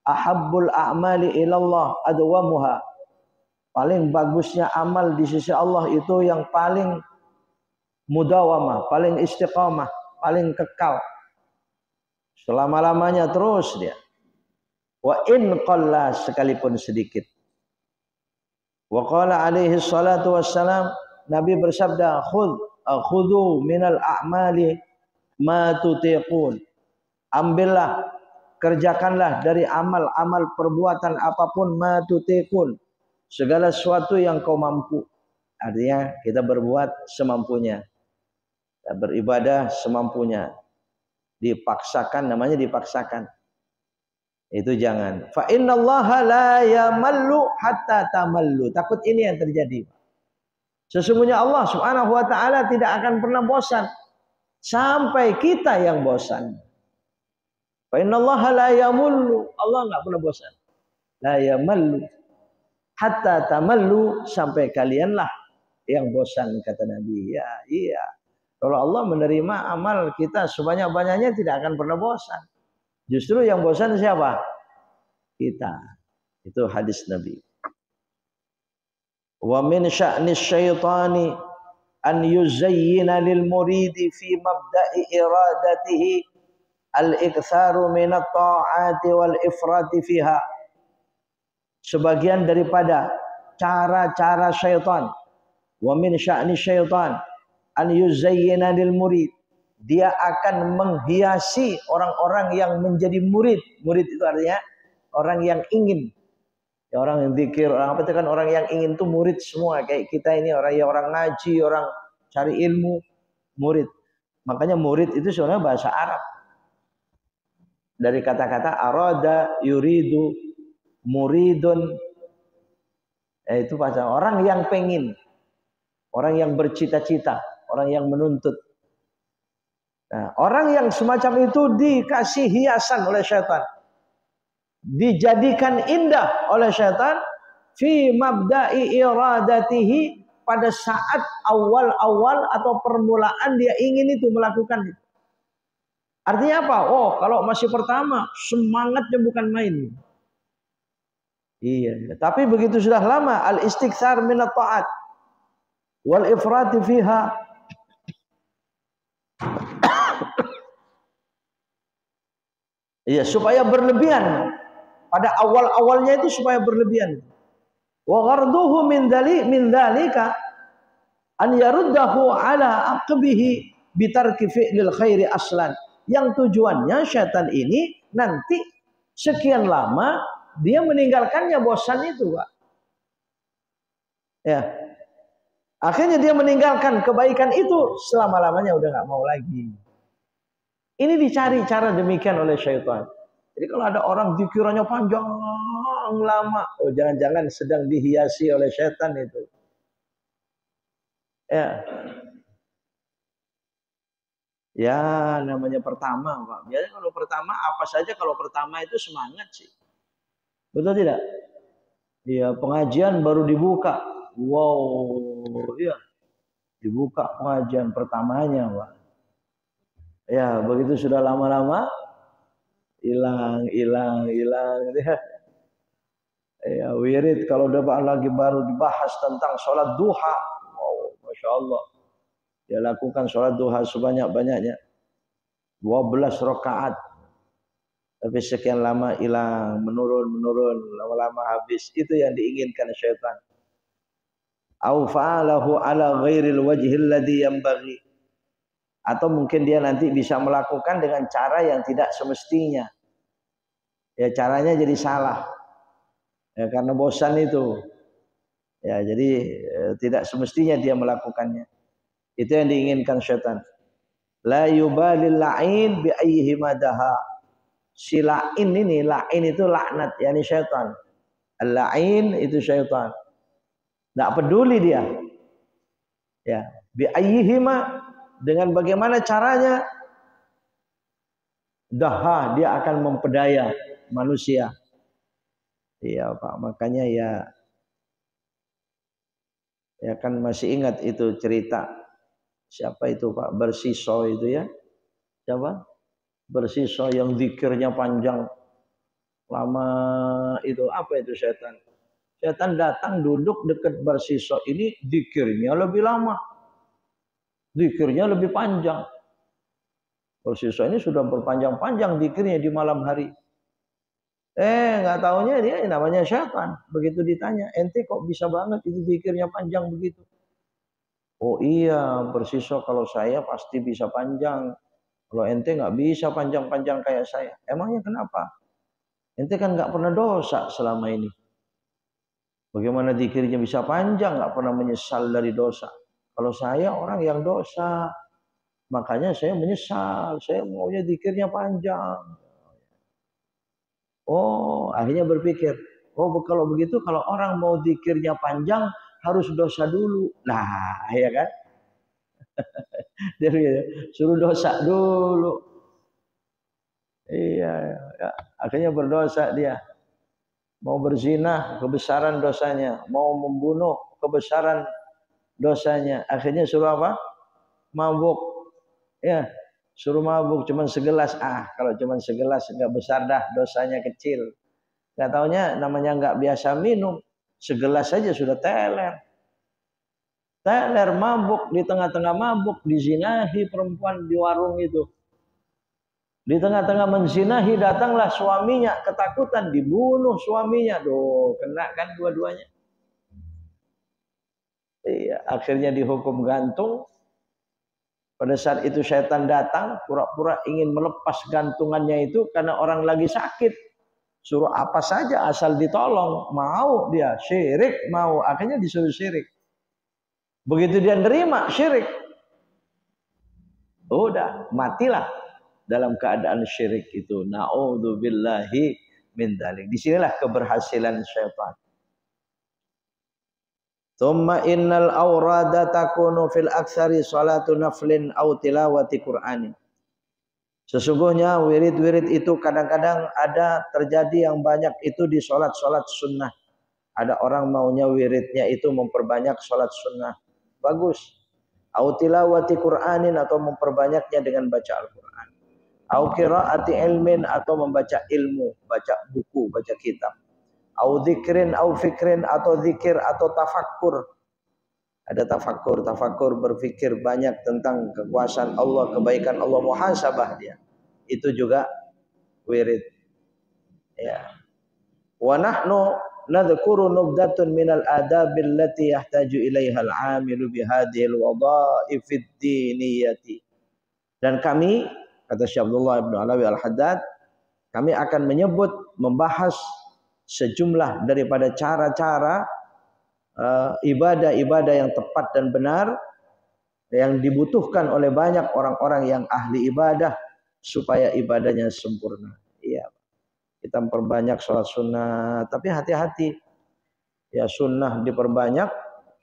ahabbul a'mali ilallah adwamuha. Paling bagusnya amal di sisi Allah itu yang paling mudawamah, paling istiqamah, paling kekal. Selama-lamanya terus dia. Wa in qalla, sekalipun sedikit. Wa qala alaihi salatu wassalam, Nabi bersabda, khudhu minal a'mali ma tutiqun. Ambillah, kerjakanlah dari amal-amal perbuatan apapun ma tutiqun, segala sesuatu yang kau mampu. Artinya kita berbuat semampunya, beribadah semampunya. Dipaksakan, namanya dipaksakan. Itu jangan. Fa innallaha la yamallu hatta tamallu. Takut ini yang terjadi. Sesungguhnya Allah Subhanahu wa taala tidak akan pernah bosan sampai kita yang bosan. Fa innallaha la yamullu. Allah enggak pernah bosan. La yamallu hatta tamallu, sampai kalianlah yang bosan, kata Nabi. Ya, iya. Kalau Allah menerima amal kita sebanyak-banyaknya tidak akan pernah bosan. Justru yang bosan siapa? Kita. Itu hadis Nabi. Wa min sya'ni syaitani an yuzayyina lil muridi fi mabda'i iradatihi al-iktharu min at-ta'ati wal ifrati fiha. Sebagian daripada cara-cara syaitan. Wa min sya'ni syaitan an yuzayyina lil murid, dia akan menghiasi orang-orang yang menjadi murid. Murid itu artinya orang yang ingin, ya, orang yang zikir, orang apa itu kan, orang yang ingin tuh murid semua. Kayak kita ini orang yang orang ngaji, orang cari ilmu, murid. Makanya murid itu sebenarnya bahasa Arab, dari kata-kata arada yuridu muridun, itu bahasa orang yang pengen, orang yang bercita-cita, orang yang menuntut. Nah, orang yang semacam itu dikasih hiasan oleh syaitan, dijadikan indah oleh syaitan fi mabda'i iradatihi, pada saat awal-awal atau permulaan dia ingin itu melakukan itu. Artinya apa? Oh, kalau masih pertama semangatnya bukan main. Iya, tapi begitu sudah lama, al-istiktsar min at-ta'at wal ifrati fiha, iya, supaya berlebihan. Pada awal-awalnya itu supaya berlebihan. Wa gharduhu min dzalika an yaruddahu ala aqbihi bitarki fi'lil khairi aslan. Yang tujuannya syaitan ini nanti sekian lama dia meninggalkannya, bosan itu, Pak. Ya. Akhirnya dia meninggalkan kebaikan itu, selama-lamanya udah nggak mau lagi. Ini dicari cara demikian oleh syaitan. Jadi kalau ada orang pikirannya panjang lama, oh jangan-jangan sedang dihiasi oleh syaitan itu. Ya. Ya, namanya pertama, Pak. Biasanya kalau pertama apa saja, kalau pertama itu semangat sih. Betul tidak? Ya, pengajian baru dibuka. Wow, ya. Dibuka pengajian pertamanya, Pak. Ya, begitu sudah lama-lama hilang. Ya, wirid kalau udah lagi baru dibahas tentang sholat duha. Wow, Masya Allah. Dia lakukan sholat duha sebanyak-banyaknya. 12 rakaat. Tapi sekian lama hilang, menurun, lama-lama habis. Itu yang diinginkan syaitan. Au fa'alahu ala ghairil wajhil ladzi yanbaghi. Atau mungkin dia nanti bisa melakukan dengan cara yang tidak semestinya. Ya, caranya jadi salah. Ya, karena bosan itu. Ya, jadi tidak semestinya dia melakukannya. Itu yang diinginkan syaitan. La yubalil la'in bi ayyihi madaha. Si la'in ini, la'in itu laknat, yakni syaitan. Al-la'in itu syaitan. Enggak peduli dia. Ya, bi ayyihi ma, dengan bagaimana caranya, daha, dia akan mempedaya manusia. Iya, Pak, makanya ya Ya kan masih ingat itu cerita siapa itu Pak Bersiso itu ya? Siapa? Bersiso yang zikirnya panjang lama itu apa itu setan? Setan datang duduk dekat Bersiso ini zikirnya lebih lama. Zikirnya lebih panjang. Bersiso ini sudah berpanjang-panjang zikirnya di malam hari. Nggak taunya dia namanya setan. Begitu ditanya, ente kok bisa banget itu zikirnya panjang begitu? Oh iya, Bersiso kalau saya pasti bisa panjang. Kalau ente nggak bisa panjang-panjang kayak saya. Emangnya kenapa? Ente kan nggak pernah dosa selama ini. Bagaimana zikirnya bisa panjang? Nggak pernah menyesal dari dosa. Kalau saya orang yang dosa, makanya saya menyesal. Saya maunya zikirnya panjang. Oh, akhirnya berpikir, oh kalau begitu kalau orang mau zikirnya panjang harus dosa dulu. Nah, ya kan? Dia suruh dosa dulu. Iya, ya. Akhirnya berdosa dia. Mau berzina, kebesaran dosanya. Mau membunuh, kebesaran dosanya. Akhirnya suruh apa? Mabuk. Ya, suruh mabuk cuman segelas. Kalau cuman segelas nggak besar dah, dosanya kecil. Nggak taunya namanya nggak biasa minum. Segelas saja sudah teler. Teler mabuk, di tengah-tengah mabuk, dizinahi perempuan di warung itu. Di tengah-tengah menzinahi datanglah suaminya, ketakutan dibunuh suaminya. Kena kan dua-duanya. Iya, akhirnya dihukum gantung. Pada saat itu setan datang, pura-pura ingin melepas gantungannya itu karena orang lagi sakit. Suruh apa saja asal ditolong, mau dia syirik, mau akhirnya disuruh syirik. Begitu dia nerima syirik, udah matilah dalam keadaan syirik itu. Na'udzubillahi min dzalik. Disinilah keberhasilan syaitan. Tsumma innal awrada takunu fil aktsari salatu naflin aw tilawati Qur'anin. Sesungguhnya wirid-wirid itu kadang-kadang ada terjadi yang banyak itu di sholat-sholat sunnah. Ada orang maunya wiridnya itu memperbanyak sholat sunnah. Bagus. Au tilawati Qur'anin atau memperbanyaknya dengan baca Al-Quran. Au qiraati ilmin atau membaca ilmu, baca buku, baca kitab. Au dzikrin au fikrin atau zikir atau tafakkur. Ada tafakkur berpikir banyak tentang kekuasaan Allah, kebaikan Allah, muhasabah dia. Itu juga wirid. Ya. Wa nahnu nadhkuru nubdatun minal adabil lati yahtaju ilaiha al-'amilu bihadhil wadha'ifid diniyati. Dan kami, kata Syekh Abdullah bin Alawi Al-Haddad, kami akan menyebut, membahas sejumlah daripada cara-cara ibadah-ibadah yang tepat dan benar yang dibutuhkan oleh banyak orang-orang yang ahli ibadah supaya ibadahnya sempurna. Iya. Kita memperbanyak sholat sunnah, tapi hati-hati. Ya sunnah diperbanyak,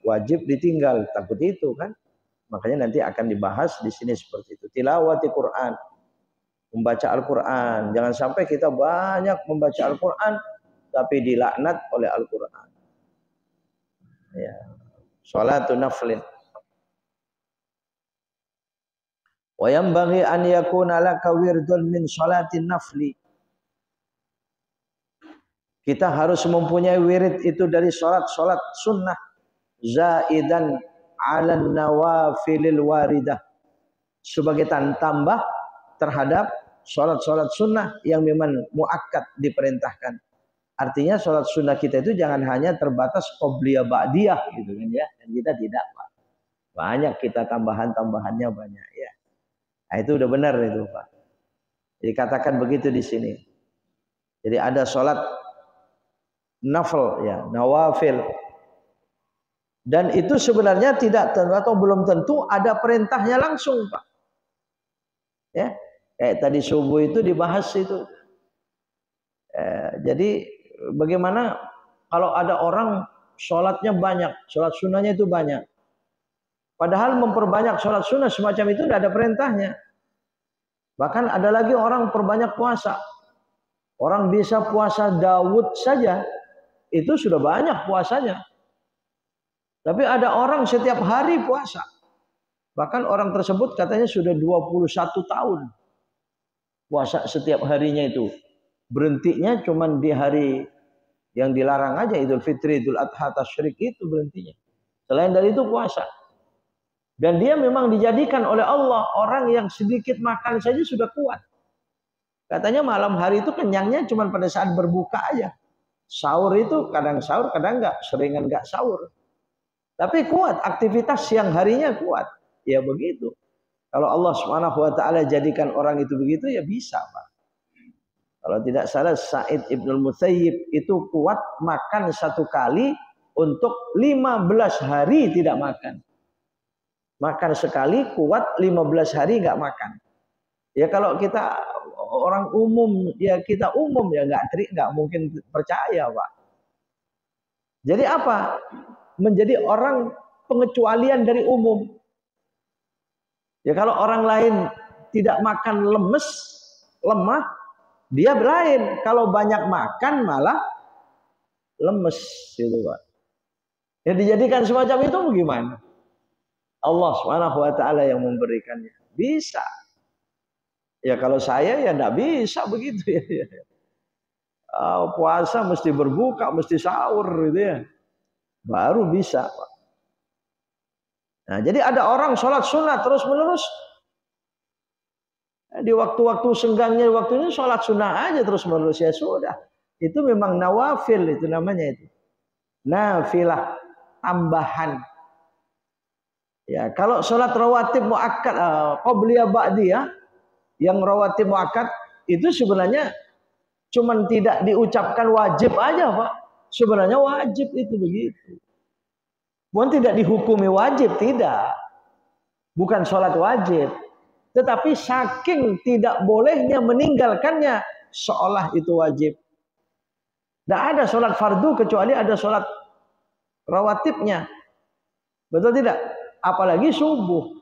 wajib ditinggal. Takut itu kan. Makanya nanti akan dibahas di sini seperti itu. Tilawati Quran, membaca Al-Quran. Jangan sampai kita banyak membaca Al-Quran, tapi dilaknat oleh Al-Quran. Ya. Sholatu naflin. Wa yanbaghi an yakuna laka wirdun min sholatin nafli. Kita harus mempunyai wirid itu dari sholat-sholat sunnah. Zaidan ala nawafilil waridah. Sebagai tambah terhadap sholat-sholat sunnah yang memang muakkad diperintahkan. Artinya sholat sunnah kita itu jangan hanya terbatas qobliyah ba'diyah gitu kan ya. Dan kita tidak, Pak. Banyak kita tambahan-tambahannya banyak ya. Nah, itu udah benar itu, Pak. Jadi katakan begitu di sini. Jadi ada sholat nafil ya, nawafil. Dan itu sebenarnya tidak tentu atau belum tentu ada perintahnya langsung, Pak. Ya, kayak tadi subuh itu dibahas itu. Jadi bagaimana kalau ada orang sholatnya banyak, sholat sunnahnya itu banyak. Padahal memperbanyak sholat sunnah semacam itu tidak ada perintahnya. Bahkan ada lagi orang perbanyak puasa. Orang bisa puasa Daud saja, itu sudah banyak puasanya. Tapi ada orang setiap hari puasa. Bahkan orang tersebut katanya sudah 21 tahun puasa setiap harinya itu. Berhentinya cuman di hari yang dilarang aja, Idul Fitri, Idul Adha, Tasyrik itu berhentinya. Selain dari itu puasa. Dan dia memang dijadikan oleh Allah orang yang sedikit makan saja sudah kuat. Katanya malam hari itu kenyangnya cuma pada saat berbuka aja. Sahur itu kadang sahur, kadang enggak, seringan enggak sahur. Tapi kuat, aktivitas siang harinya kuat. Ya begitu. Kalau Allah Subhanahu wa taala jadikan orang itu begitu ya bisa, Pak. Kalau tidak salah Sa'id Ibnul Musayyib itu kuat makan satu kali untuk 15 hari tidak makan. Makan sekali kuat 15 hari enggak makan. Ya kalau kita orang umum, ya kita umum ya nggak mungkin percaya, Pak. Jadi apa? Menjadi orang pengecualian dari umum. Ya kalau orang lain tidak makan lemes, lemah, dia lain. Kalau banyak makan malah lemes, gitu, Pak. Ya dijadikan semacam itu bagaimana? Allah Subhanahu wa taala yang memberikannya. Bisa. Ya kalau saya ya enggak bisa begitu ya. Puasa mesti berbuka, mesti sahur gitu ya. Baru bisa, Pak. Nah, jadi ada orang sholat sunnah terus menerus. Di waktu-waktu senggangnya waktu ini sholat sunnah aja terus menerus ya sudah. Itu memang nawafil itu namanya itu. Nafilah, tambahan. Ya, kalau sholat rawatib muakkad, qabliyah ba'diyah, yang rawatib muakkad itu sebenarnya cuman tidak diucapkan wajib aja, Pak. Sebenarnya wajib itu begitu. Bukan tidak dihukumi wajib, tidak. Bukan sholat wajib. Tetapi saking tidak bolehnya meninggalkannya seolah itu wajib. Tidak ada sholat fardu kecuali ada sholat rawatibnya. Betul tidak? Apalagi subuh.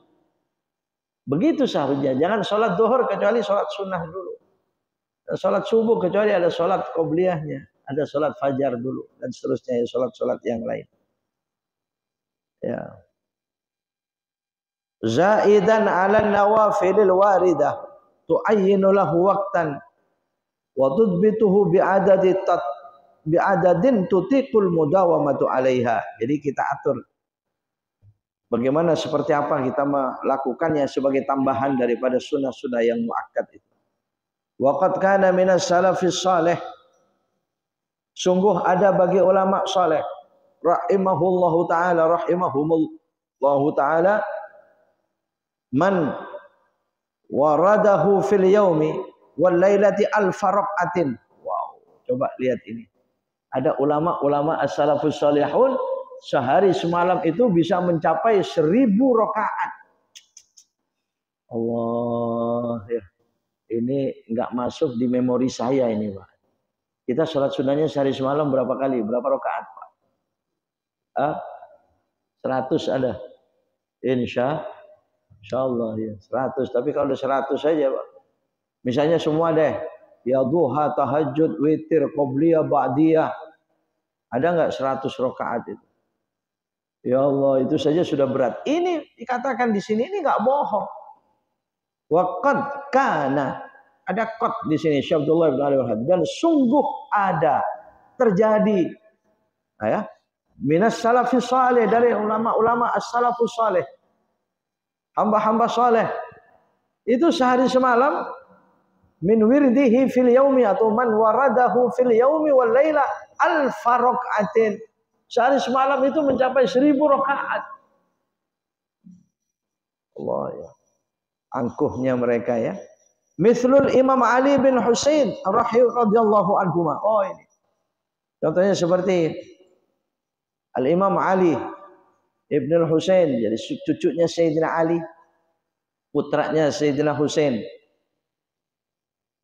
Begitu seharusnya. Jangan sholat duhur kecuali sholat sunnah dulu. Dan sholat subuh kecuali ada sholat qobliyahnya. Ada sholat fajar dulu. Dan seterusnya ya sholat-sholat yang lain. Ya. Zaidan ala nawafilil waridah. Tu'ayyinu lahu waqtan. Wa tudbituhu bi'adadin tutiqul mudawamatu alaiha. Jadi kita atur. Bagaimana seperti apa kita melakukannya sebagai tambahan daripada sunnah-sunnah yang muakkad itu. Waqad kana minas salafis salih. Sungguh ada bagi ulama saleh rahimahullahu taala man waradahu fil yaumi wal lailati alfa rakaatin. Wow, coba lihat ini. Ada ulama-ulama as-salafus salihun sehari semalam itu bisa mencapai 1000 rakaat. Allah ya. Ini enggak masuk di memori saya ini, Pak. Kita sholat sunnahnya sehari semalam berapa kali? Berapa rakaat, Pak? 100 ada. Insya Allah ya 100. Tapi kalau udah 100 saja, Pak. Misalnya semua deh. Ya duha, tahajud, witir, qobliyah, ba'diyah. Ada enggak 100 rakaat itu? Ya Allah, itu saja sudah berat. Ini dikatakan di sini ini enggak bohong. Waqad kana, ada qad di sini Syekh Abdullah bin Ali Wahab, dan sungguh ada terjadi ya minas salafis saleh, dari ulama-ulama as-salafus saleh, hamba-hamba saleh itu sehari semalam min wirdihi fil yaumi, atau man waradahu fil yaumi wal laila alfa rakaatin. Sehari semalam itu mencapai 1000 rakaat. Allah ya. Angkuhnya mereka ya. Mithlul Imam Ali bin Husain radhiyallahu anhu. Oh ini. Contohnya seperti Al-Imam Ali Ibn Husain, jadi cucunya Sayyidina Ali, putranya Sayyidina Husain.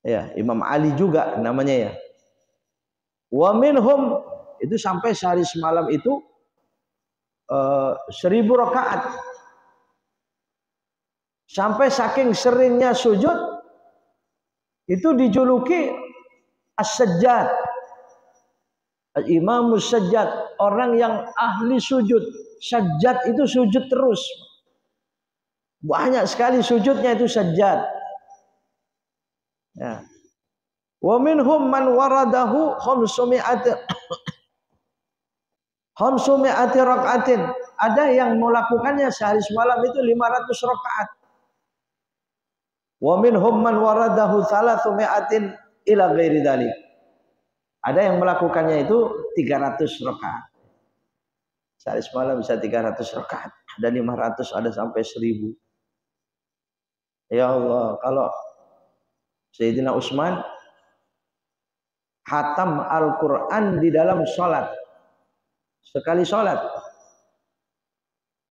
Ya, Imam Ali juga namanya ya. Wa minhum, itu sampai sehari semalam itu 1000 rakaat. Sampai saking seringnya sujud itu dijuluki as-sajjad. Imamus sajjad, orang yang ahli sujud. Sajjad itu sujud terus. Banyak sekali sujudnya itu sajjad. Ya. Wa minhum man waradahu khamsumi'ati rakaatin. Ada yang melakukannya sehari semalam itu 500 rakaat. Wa minhum man waradahu 300 ila ghairi dzalik. Ada yang melakukannya itu 300 rakaat. Sehari semalam bisa 300 rakaat. Ada 500, ada sampai 1000. Ya Allah, kalau Sayyidina Utsman khatam Al-Quran di dalam sholat. Sekali sholat